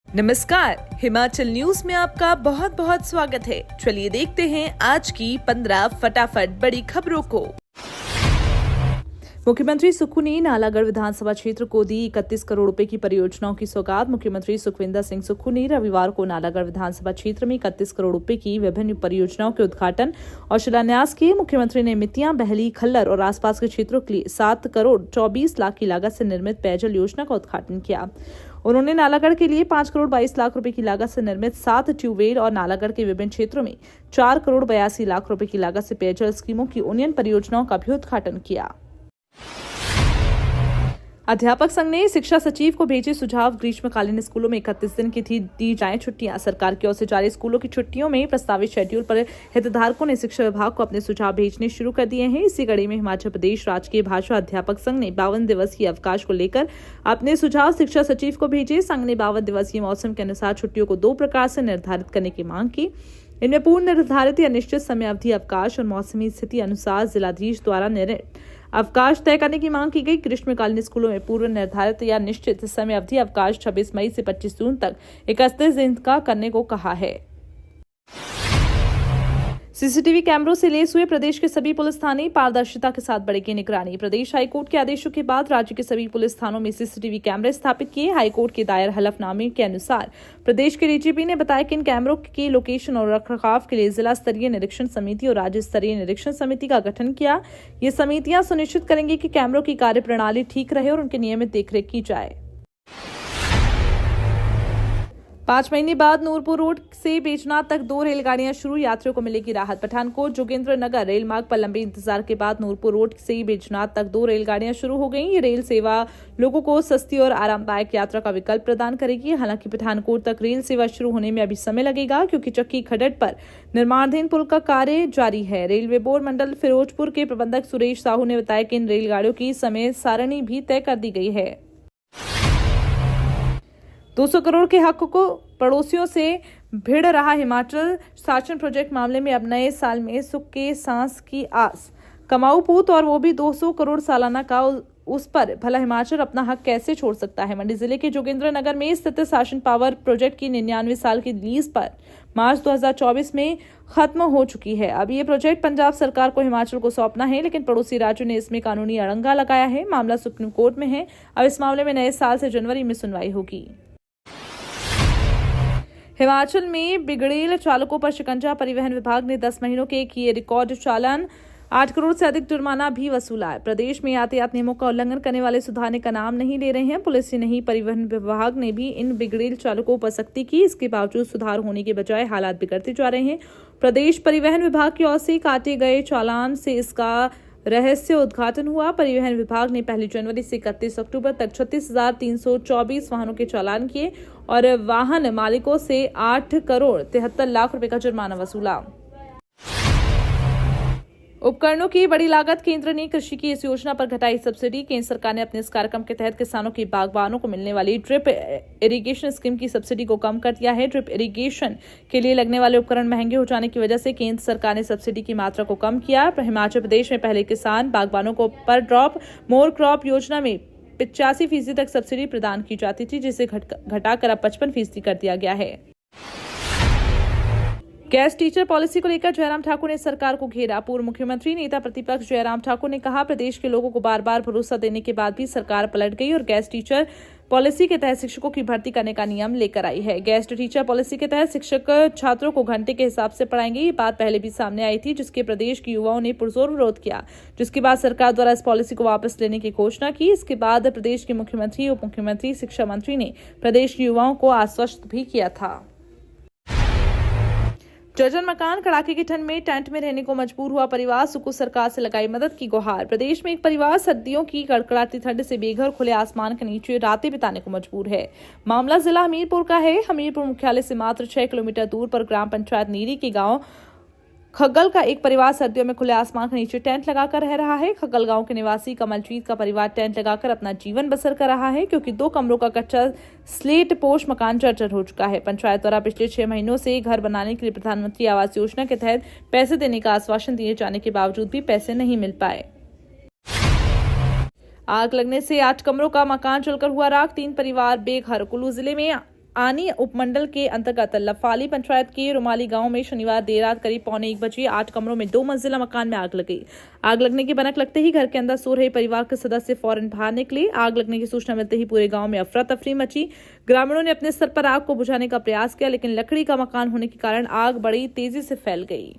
नमस्कार, हिमाचल न्यूज में आपका बहुत बहुत स्वागत है। चलिए देखते हैं आज की 15 फटाफट बड़ी खबरों को। मुख्यमंत्री सुक्खू ने नालागढ़ विधानसभा क्षेत्र को दी 31 करोड़ रुपए की परियोजनाओं की सौगात। मुख्यमंत्री सुखविंदर सिंह सुक्खू ने रविवार को नालागढ़ विधानसभा क्षेत्र में 31 करोड़ रुपए की विभिन्न परियोजनाओं के उद्घाटन और शिलान्यास किए। मुख्यमंत्री ने मितियां, बहली, खल्लर और आसपास के क्षेत्रों के लिए 7 करोड़ 24 लाख की लागत से निर्मित पेयजल योजना का उद्घाटन किया। उन्होंने नालागढ़ के लिए 5 करोड़ 22 लाख रुपए की लागत से निर्मित 7 ट्यूबवेल और नालागढ़ के विभिन्न क्षेत्रों में 4 करोड़ 82 लाख रुपए की लागत से पेयजल स्कीमों की उन्नयन परियोजनाओं का भी उद्घाटन किया। अध्यापक संघ ने शिक्षा सचिव को भेजे सुझाव। ग्रीष्मकालीन स्कूलों में 31 दिन की दी जाएं छुट्टियां। सरकार की ओर से जारी स्कूलों की छुट्टियों में प्रस्तावित शेड्यूल पर हितधारकों ने शिक्षा विभाग को अपने सुझाव भेजने शुरू कर दिए हैं। इसी कड़ी में हिमाचल प्रदेश राजकीय भाषा अध्यापक संघ ने 52 दिवसीय अवकाश को लेकर अपने सुझाव शिक्षा सचिव को भेजे। संघ ने 52 दिवसीय मौसम के अनुसार छुट्टियों को 2 प्रकार से निर्धारित करने की मांग की। इनमें पूर्ण निर्धारित या निश्चित समय अवधि अवकाश और मौसमी स्थिति अनुसार जिलाधीश द्वारा निर्धारित अवकाश तय करने की मांग की गई। ग्रीष्मकालीन स्कूलों में पूर्व निर्धारित या निश्चित समय अवधि अवकाश 26 मई से 25 जून तक 31 दिन का करने को कहा है। सीसीटीवी कैमरों से लैस हुए प्रदेश के सभी पुलिस थाने, पारदर्शिता के साथ बढ़ेगी निगरानी। प्रदेश हाईकोर्ट के आदेशों के बाद राज्य के सभी पुलिस थानों में सीसीटीवी कैमरे स्थापित किए। हाईकोर्ट के दायर हलफनामे के अनुसार प्रदेश के डीजीपी ने बताया कि इन कैमरों की लोकेशन और रखरखाव के लिए जिला स्तरीय निरीक्षण समिति और राज्य स्तरीय निरीक्षण समिति का गठन किया। ये समितियां सुनिश्चित करेंगी कि कैमरों की कार्यप्रणाली ठीक रहे और उनकी नियमित देखरेख की जाए। 5 महीने बाद नूरपुर रोड से बैजनाथ तक 2 रेलगाड़ियां शुरू। यात्रियों को मिलेगी राहत। पठानकोट जोगिंद्रनगर रेल मार्ग पर लंबे इंतजार के बाद नूरपुर रोड से बैजनाथ तक 2 रेलगाड़ियां शुरू हो गई। ये रेल सेवा लोगों को सस्ती और आरामदायक यात्रा का विकल्प प्रदान करेगी। हालांकि पठानकोट तक रेल सेवा शुरू होने में अभी समय लगेगा, क्योंकि चक्की खड्ड पर निर्माणाधीन पुल का कार्य जारी है। रेलवे बोर्ड मंडल फिरोजपुर के प्रबंधक सुरेश साहू ने बताया कि इन रेलगाड़ियों की समय सारणी भी तय कर दी गई है। 200 करोड़ के हक को पड़ोसियों से भिड़ रहा हिमाचल। शासन प्रोजेक्ट मामले में अब नए साल में सुख के सांस की आस। कमाऊ पूत और वो भी 200 करोड़ सालाना का, उस पर भला हिमाचल अपना हक कैसे छोड़ सकता है। मंडी जिले के जोगिंद्रनगर में स्थित शासन पावर प्रोजेक्ट की 99 साल की लीज पर मार्च 2024 में खत्म हो चुकी है। अब ये प्रोजेक्ट पंजाब सरकार को हिमाचल को सौंपना है, लेकिन पड़ोसी राज्यों ने इसमें कानूनी अड़ंगा लगाया है। मामला सुप्रीम कोर्ट में है। अब इस मामले में नए साल से जनवरी में सुनवाई होगी। हिमाचल में बिगड़ेल चालकों पर शिकंजा। परिवहन विभाग ने 10 महीनों के किए रिकॉर्ड चालान। 8 करोड़ से अधिक जुर्माना भी वसूला है। प्रदेश में यातायात नियमों का उल्लंघन करने वाले सुधारने का नाम नहीं ले रहे हैं। पुलिस ही नहीं, परिवहन विभाग ने भी इन बिगड़ेल चालकों पर सख्ती की। इसके बावजूद सुधार होने के बजाय हालात बिगड़ते जा रहे हैं। प्रदेश परिवहन विभाग की ओर से काटे गए चालान से इसका रहस्य उद्घाटन हुआ। परिवहन विभाग ने 1 जनवरी से 31 अक्टूबर तक 36,324 वाहनों के चालान किए और वाहन मालिकों से 8 करोड़ 73 लाख रुपए का जुर्माना वसूला। उपकरणों की बड़ी लागत। केंद्र ने कृषि की इस योजना पर घटाई सब्सिडी। केंद्र सरकार ने अपने इस कार्यक्रम के तहत किसानों की बागबानों को मिलने वाली ड्रिप इरिगेशन स्कीम की सब्सिडी को कम कर दिया है। ड्रिप इरिगेशन के लिए लगने वाले उपकरण महंगे हो जाने की वजह से केंद्र सरकार ने सब्सिडी की मात्रा को कम किया। हिमाचल प्रदेश में पहले किसान बागबानों को पर ड्रॉप मोर क्रॉप योजना में 85% तक सब्सिडी प्रदान की जाती थी, जिसे घटाकर अब 55% कर दिया गया है। गेस्ट टीचर पॉलिसी को लेकर जयराम ठाकुर ने सरकार को घेरा। पूर्व मुख्यमंत्री नेता प्रतिपक्ष जयराम ठाकुर ने कहा, प्रदेश के लोगों को बार बार भरोसा देने के बाद भी सरकार पलट गई और गेस्ट टीचर पॉलिसी के तहत शिक्षकों की भर्ती करने का नियम लेकर आई है। गेस्ट टीचर पॉलिसी के तहत शिक्षक छात्रों को घंटे के हिसाब से पढ़ाएंगे। ये बात पहले भी सामने आई थी, जिसके प्रदेश के युवाओं ने पुरजोर विरोध किया, जिसके बाद सरकार द्वारा इस पॉलिसी को वापस लेने की घोषणा की। इसके बाद प्रदेश के मुख्यमंत्री, उप मुख्यमंत्री, शिक्षा मंत्री ने प्रदेश के युवाओं को आश्वस्त भी किया था। जर्जर मकान, कड़ाके की ठंड में टेंट में रहने को मजबूर हुआ परिवार। सुक्खू सरकार से लगाई मदद की गुहार। प्रदेश में एक परिवार सर्दियों की कड़कड़ाती ठंड से बेघर खुले आसमान के नीचे रातें बिताने को मजबूर है। मामला जिला हमीरपुर का है। हमीरपुर मुख्यालय से मात्र 6 किलोमीटर दूर पर ग्राम पंचायत नीरी के गांव खग्गल का एक परिवार सर्दियों में खुले आसमान के नीचे टेंट लगाकर रह रहा है। खग्गल गांव के निवासी कमलजीत का परिवार टेंट लगाकर अपना जीवन बसर कर रहा है, क्योंकि 2 कमरों का कच्चा स्लेट पोश मकान जर्जर हो चुका है। पंचायत द्वारा पिछले 6 महीनों से घर बनाने के लिए प्रधानमंत्री आवास योजना के तहत पैसे देने का आश्वासन दिए जाने के बावजूद भी पैसे नहीं मिल पाए। आग लगने से 8 कमरों का मकान जलकर हुआ राख। 3 परिवार बेघर। कुल्लू जिले में आनी उपमंडल के अंतर्गत लफाली पंचायत के रुमाली गांव में शनिवार देर रात करीब 1:45 बजे 8 कमरों में 2 मंजिला मकान में आग लग गई। आग लगने की भनक लगते ही घर के अंदर सो रहे परिवार के सदस्य फौरन बाहर निकले। आग लगने की सूचना मिलते ही पूरे गांव में अफरा तफरी मची। ग्रामीणों ने अपने स्तर पर आग को बुझाने का प्रयास किया, लेकिन लकड़ी का मकान होने के कारण आग बड़ी तेजी से फैल गई।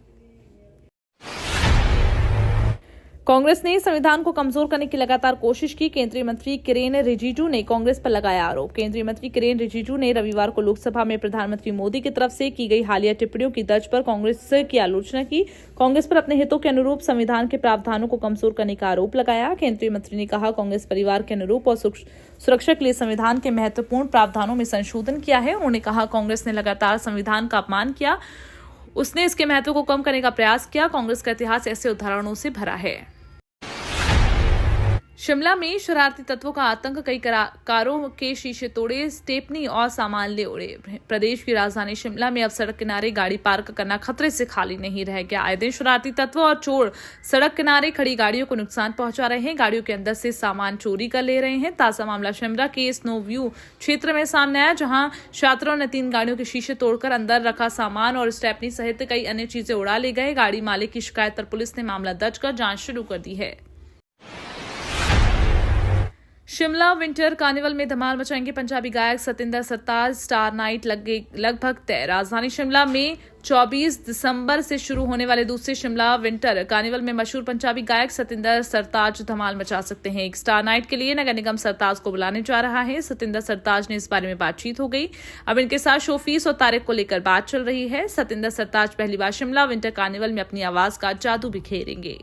कांग्रेस ने संविधान को कमजोर करने की लगातार कोशिश की। केंद्रीय मंत्री किरेन रिजिजू ने कांग्रेस पर लगाया आरोप। केंद्रीय मंत्री किरेन रिजिजू ने रविवार को लोकसभा में प्रधानमंत्री मोदी की तरफ से की गई हालिया टिप्पणियों की तर्ज पर कांग्रेस की आलोचना की। कांग्रेस पर अपने हितों के अनुरूप संविधान के प्रावधानों को कमजोर करने का आरोप लगाया। केंद्रीय मंत्री ने कहा, कांग्रेस परिवार के अनुरूप और सुरक्षा के लिए संविधान के महत्वपूर्ण प्रावधानों में संशोधन किया है। उन्होंने कहा, कांग्रेस ने लगातार संविधान का अपमान किया, उसने इसके महत्व को कम करने का प्रयास किया। कांग्रेस का इतिहास ऐसे उदाहरणों से भरा है। शिमला में शरारती तत्वों का आतंक, कई कारों के शीशे तोड़े, स्टेपनी और सामान ले उड़े। प्रदेश की राजधानी शिमला में अब सड़क किनारे गाड़ी पार्क करना खतरे से खाली नहीं रह गया। आए दिन शरारती तत्व और चोर सड़क किनारे खड़ी गाड़ियों को नुकसान पहुंचा रहे हैं, गाड़ियों के अंदर से सामान चोरी कर ले रहे हैं। ताजा मामला शिमला के स्नो व्यू क्षेत्र में सामने आया, जहां छात्रों ने 3 गाड़ियों के शीशे तोड़कर अंदर रखा सामान और स्टेपनी सहित कई अन्य चीजें उड़ा ले गए। गाड़ी मालिक की शिकायत पर पुलिस ने मामला दर्ज कर जांच शुरू कर दी है। शिमला विंटर कार्निवल में धमाल मचाएंगे पंजाबी गायक सतिंदर सरताज। स्टार नाइट लगभग तय। राजधानी शिमला में 24 दिसंबर से शुरू होने वाले दूसरे शिमला विंटर कार्निवल में मशहूर पंजाबी गायक सतिंदर सरताज धमाल मचा सकते हैं। एक स्टार नाइट के लिए नगर निगम सरताज को बुलाने जा रहा है। सतिंदर सरताज ने इस बारे में बातचीत हो गई। अब इनके साथ शो फीस और तारीख को लेकर बात चल रही है। सतिंदर सरताज पहली बार शिमला विंटर कार्निवल में अपनी आवाज का जादू बिखेरेंगे।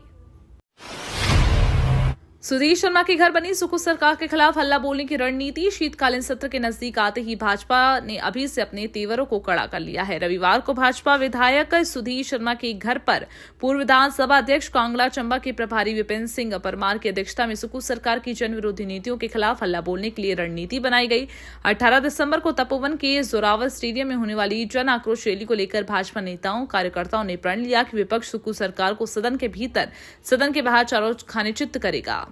सुधीर शर्मा के घर बनी सुकू सरकार के खिलाफ हल्ला बोलने की रणनीति। शीतकालीन सत्र के नजदीक आते ही भाजपा ने अभी से अपने तेवरों को कड़ा कर लिया है। रविवार को भाजपा विधायक सुधीर शर्मा के घर पर पूर्व विधानसभा अध्यक्ष कांगड़ा चंबा के प्रभारी विपिन सिंह परमार की अध्यक्षता में सुकू सरकार की जन विरोधी नीतियों के खिलाफ हल्ला बोलने के लिए रणनीति बनाई गई। 18 दिसंबर को तपोवन के जोरावर स्टेडियम में होने वाली जन आक्रोश रैली को लेकर भाजपा नेताओं कार्यकर्ताओं ने प्रण लिया कि विपक्ष सुकू सरकार को सदन के भीतर सदन के बाहर चारों खाने चित्त करेगा।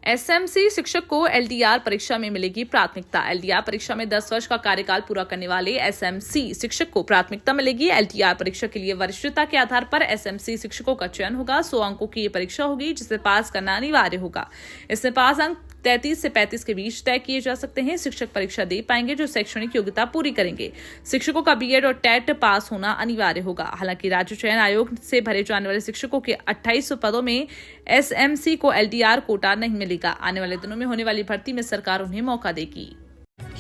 एसएमसी शिक्षक को एलडीआर परीक्षा में मिलेगी प्राथमिकता। एलडीआर परीक्षा में 10 वर्ष का कार्यकाल पूरा करने वाले एसएमसी शिक्षक को प्राथमिकता मिलेगी। एलडीआर परीक्षा के लिए वरिष्ठता के आधार पर एसएमसी शिक्षकों का चयन होगा। 100 अंकों की ये परीक्षा होगी, जिसे पास करना अनिवार्य होगा। इसमें पास अंक 33 से 35 के बीच तय किए जा सकते हैं। शिक्षक परीक्षा दे पाएंगे जो शैक्षणिक योग्यता पूरी करेंगे। शिक्षकों का बीएड और टेट पास होना अनिवार्य होगा। हालांकि राज्य चयन आयोग से भरे जाने वाले शिक्षकों के 2800 पदों में एसएमसी को एलडीआर कोटा नहीं मिलेगा। आने वाले दिनों में होने वाली भर्ती में सरकार उन्हें मौका देगी।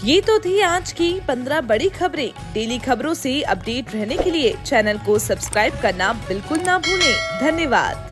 ये तो थी आज की 15 बड़ी खबरें। डेली खबरों से अपडेट रहने के लिए चैनल को सब्सक्राइब करना बिल्कुल ना भूलें। धन्यवाद।